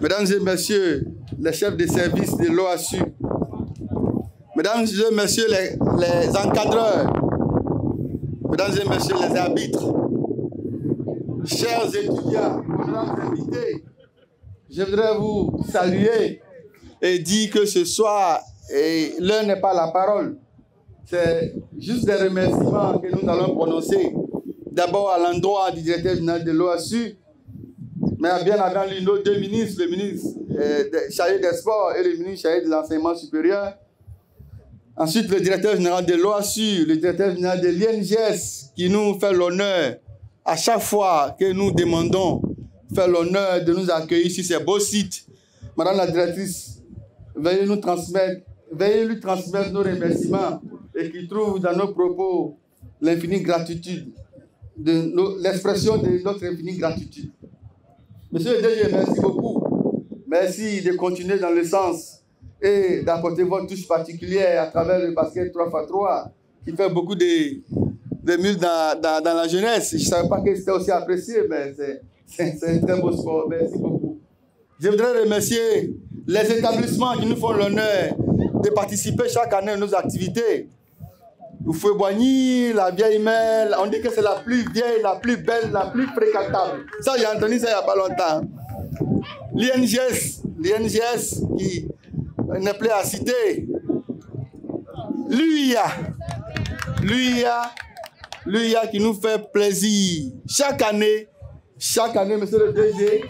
Mesdames et messieurs, les chefs de service de l'OASU, mesdames et messieurs, les encadreurs, mesdames et messieurs, les arbitres, chers étudiants, honorables invités, je voudrais vous saluer et dire que ce soir, l'heure n'est pas la parole. C'est juste des remerciements que nous allons prononcer. D'abord à l'endroit du directeur général de l'OASU, mais bien avant lui, nos deux ministres, le ministre chargé des sports et le ministre chargé de l'enseignement supérieur. Ensuite, le directeur général de l'OASU, le directeur général de l'INGS, qui nous fait l'honneur, à chaque fois que nous demandons, fait l'honneur de nous accueillir sur ces beaux sites. Madame la directrice, veuillez lui transmettre nos remerciements et qui trouve dans nos propos l'infinie gratitude, l'expression de notre infinie gratitude. Monsieur le DG, merci beaucoup. Merci de continuer dans le sens et d'apporter votre touche particulière à travers le basket 3x3 qui fait beaucoup de muscles dans la jeunesse. Je ne savais pas que c'était aussi apprécié, mais c'est un très beau sport. Merci beaucoup. Je voudrais remercier les établissements qui nous font l'honneur de participer chaque année à nos activités. Foué-Boigny, la vieille mère, on dit que c'est la plus vieille, la plus belle, la plus fréquentable. Ça, j'ai entendu ça il n'y a pas longtemps. L'INGS qui n'est plus à citer. L'UIA qui nous fait plaisir. Chaque année, monsieur le DG,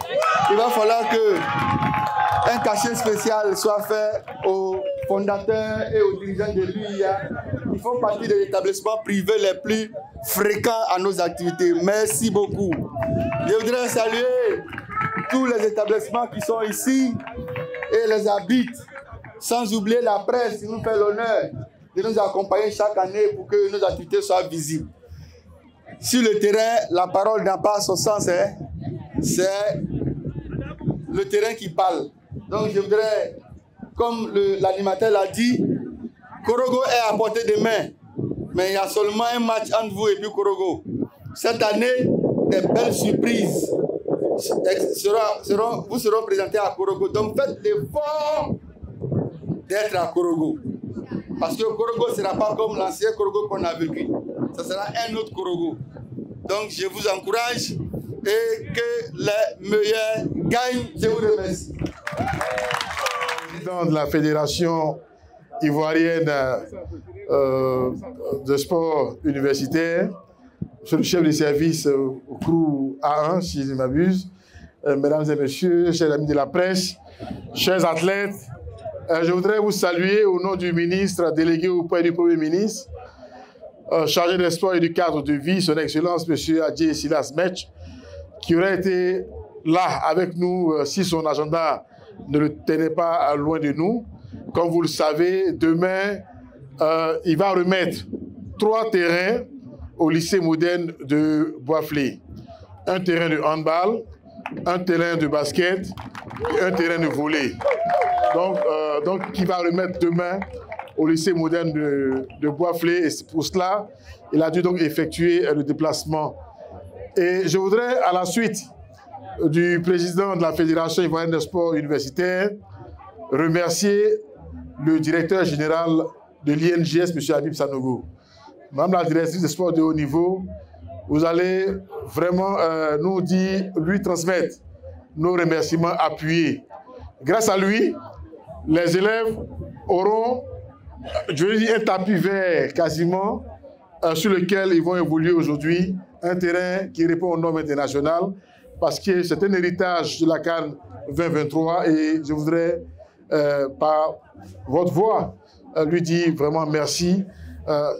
il va falloir qu'un cachet spécial soit fait aux fondateurs et aux dirigeants de l'UIA. Ils font partie des établissements privés les plus fréquents à nos activités. Merci beaucoup. Je voudrais saluer tous les établissements qui sont ici et les arbitres, sans oublier la presse qui nous fait l'honneur de nous accompagner chaque année pour que nos activités soient visibles. Sur le terrain, la parole n'a pas son sens, hein? C'est le terrain qui parle. Donc je voudrais, comme l'animateur l'a dit, Korogo est à portée de main, mais il y a seulement un match entre vous et puis Korogo. Cette année, des belles surprises vous seront présentées à Korogo. Donc faites l'effort d'être à Korogo. Parce que Korogo ne sera pas comme l'ancien Korogo qu'on a vécu. Ce sera un autre Korogo. Donc je vous encourage et que les meilleurs gagnent. Je vous remercie. Président de la Fédération ivoirienne de sport universitaire, monsieur le chef de service au CRU A1, si je ne m'abuse, mesdames et messieurs, chers amis de la presse, chers athlètes, je voudrais vous saluer au nom du ministre délégué auprès du Premier ministre, chargé des sports et du cadre de vie, son Excellence, monsieur Adjé Silas Metch, qui aurait été là avec nous si son agenda ne le tenait pas loin de nous. Comme vous le savez, demain, il va remettre 3 terrains au lycée moderne de Boisflé. Un terrain de handball, un terrain de basket et un terrain de volley. Donc il va remettre demain au lycée moderne de Boisflé. Et pour cela, il a dû donc effectuer le déplacement. Et je voudrais, à la suite du président de la Fédération ivoirienne des sports universitaires, remercier le directeur général de l'INGS, M. Habib Sanogo. Madame la directrice des sports de haut niveau, vous allez vraiment lui transmettre nos remerciements appuyés. Grâce à lui, les élèves auront, je veux dire, un tapis vert quasiment sur lequel ils vont évoluer aujourd'hui, un terrain qui répond aux normes internationales, parce que c'est un héritage de la CAN 2023 et je voudrais, par votre voix, lui dire vraiment merci.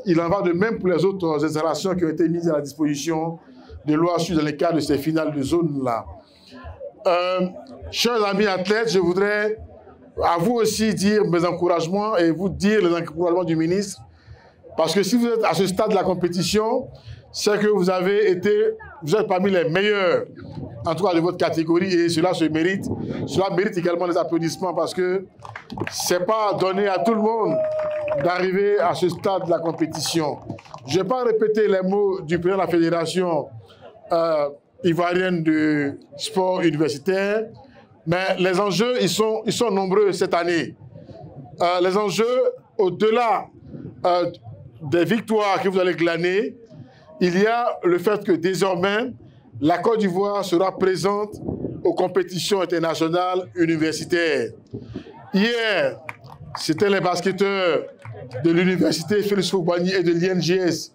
Il en va de même pour les autres installations qui ont été mises à la disposition de l'OASU dans le cadre de ces finales de zone-là. Chers amis athlètes, je voudrais à vous aussi dire mes encouragements et vous dire les encouragements du ministre, parce que si vous êtes à ce stade de la compétition, c'est que vous êtes parmi les meilleurs, en tout cas de votre catégorie, et cela se mérite. Cela mérite également des applaudissements parce que ce n'est pas donné à tout le monde d'arriver à ce stade de la compétition. Je ne vais pas répéter les mots du président de la Fédération ivoirienne de sport universitaire, Mais les enjeux, ils sont nombreux cette année. Les enjeux, au-delà des victoires que vous allez glaner, il y a le fait que désormais, la Côte d'Ivoire sera présente aux compétitions internationales universitaires. Hier, c'était les basketteurs de l'université Félix Houphouët-Boigny et de l'INGS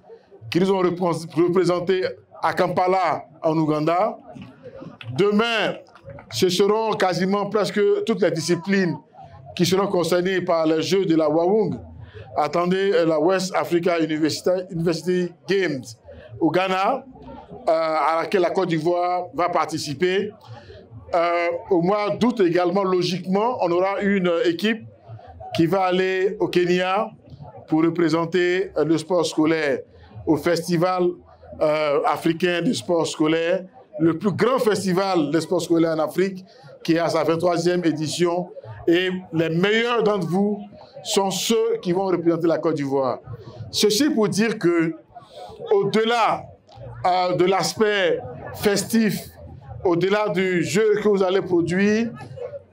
qui nous ont représentés à Kampala, en Ouganda. Demain, ce seront quasiment presque toutes les disciplines qui seront concernées par les Jeux de la Wawung. Attendez la West Africa University Games au Ghana, à laquelle la Côte d'Ivoire va participer. Au mois d'août également, logiquement, on aura une équipe qui va aller au Kenya pour représenter le sport scolaire au Festival africain du sport scolaire, le plus grand festival de sport scolaire en Afrique, qui est à sa 23e édition. Et les meilleurs d'entre vous sont ceux qui vont représenter la Côte d'Ivoire. Ceci pour dire que, au-delà de l'aspect festif, au-delà du jeu que vous allez produire,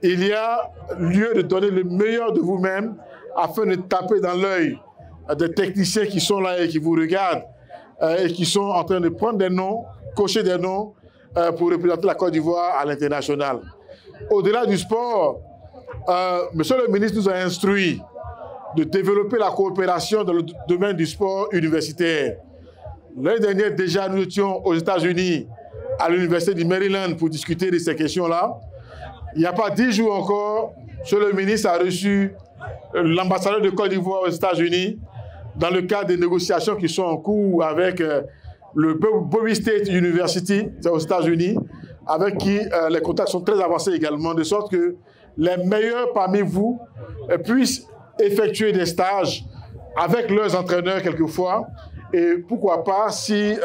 il y a lieu de donner le meilleur de vous-même afin de taper dans l'œil des techniciens qui sont là et qui vous regardent et qui sont en train de prendre des noms, cocher des noms pour représenter la Côte d'Ivoire à l'international. Au-delà du sport, Monsieur le ministre nous a instruit de développer la coopération dans le domaine du sport universitaire. L'année dernière, déjà, nous étions aux États-Unis, à l'Université du Maryland, pour discuter de ces questions-là. Il n'y a pas 10 jours encore, Monsieur le ministre a reçu l'ambassadeur de Côte d'Ivoire aux États-Unis dans le cadre des négociations qui sont en cours avec le Bowie State University aux États-Unis, avec qui les contacts sont très avancés également, de sorte que les meilleurs parmi vous puissent effectuer des stages avec leurs entraîneurs quelquefois. Et pourquoi pas, si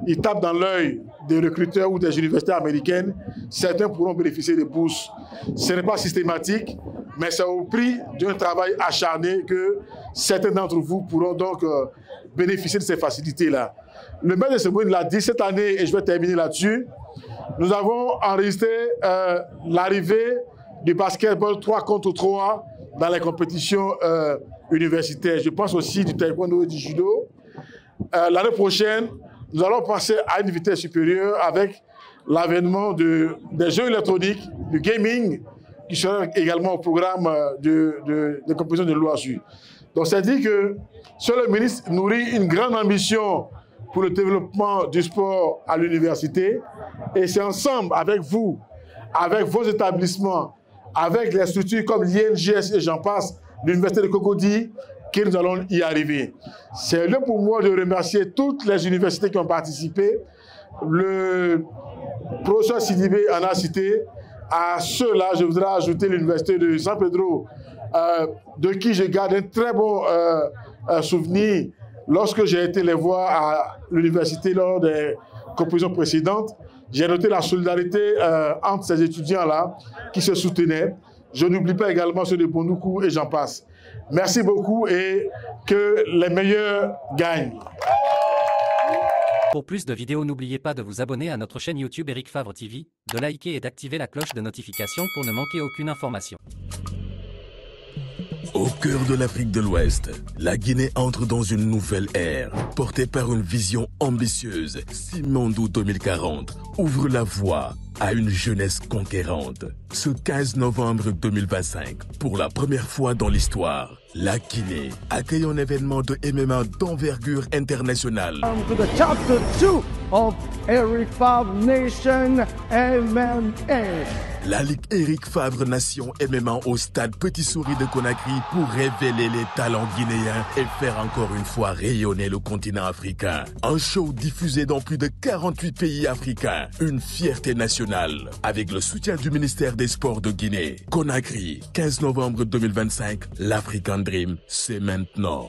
ils tapent dans l'œil des recruteurs ou des universités américaines, certains pourront bénéficier des bourses. Ce n'est pas systématique, mais c'est au prix d'un travail acharné que certains d'entre vous pourront donc bénéficier de ces facilités-là. Le maire de Seboune l'a dit cette année, et je vais terminer là-dessus, nous avons enregistré l'arrivée du basketball 3 contre 3 dans les compétitions universitaires. Je pense aussi du taekwondo et du judo. L'année prochaine, nous allons passer à une vitesse supérieure avec l'avènement des jeux électroniques, du gaming, qui sera également au programme de compétitions de l'OASU. Donc, ça dit que Monsieur le ministre nourrit une grande ambition pour le développement du sport à l'université. Et c'est ensemble, avec vous, avec vos établissements, avec les structures comme l'INGS et j'en passe, l'Université de Cocody, que nous allons y arriver. C'est là pour moi de remercier toutes les universités qui ont participé. Le professeur Sidibé en a cité. À ceux-là, je voudrais ajouter l'Université de San Pedro, de qui je garde un très bon souvenir lorsque j'ai été les voir à l'université lors des compétitions précédentes. J'ai noté la solidarité entre ces étudiants-là qui se soutenaient. Je n'oublie pas également ceux de Bondoukou et j'en passe. Merci beaucoup et que les meilleurs gagnent. Pour plus de vidéos, n'oubliez pas de vous abonner à notre chaîne YouTube Eric Favre TV, de liker et d'activer la cloche de notification pour ne manquer aucune information. Au cœur de l'Afrique de l'Ouest, la Guinée entre dans une nouvelle ère, portée par une vision ambitieuse. Simandou 2040 ouvre la voie à une jeunesse conquérante. Ce 15 novembre 2025, pour la première fois dans l'histoire, la Guinée accueille un événement de MMA d'envergure internationale. To the chapter 2 of Eric Favre Nation MMA. La Ligue Eric Favre Nation MMA au stade Petit Souris de Conakry pour révéler les talents guinéens et faire encore une fois rayonner le continent africain. Un show diffusé dans plus de 48 pays africains. Une fierté nationale avec le soutien du ministère des Sports de Guinée. Conakry, 15 novembre 2025, l'African Dream, c'est maintenant.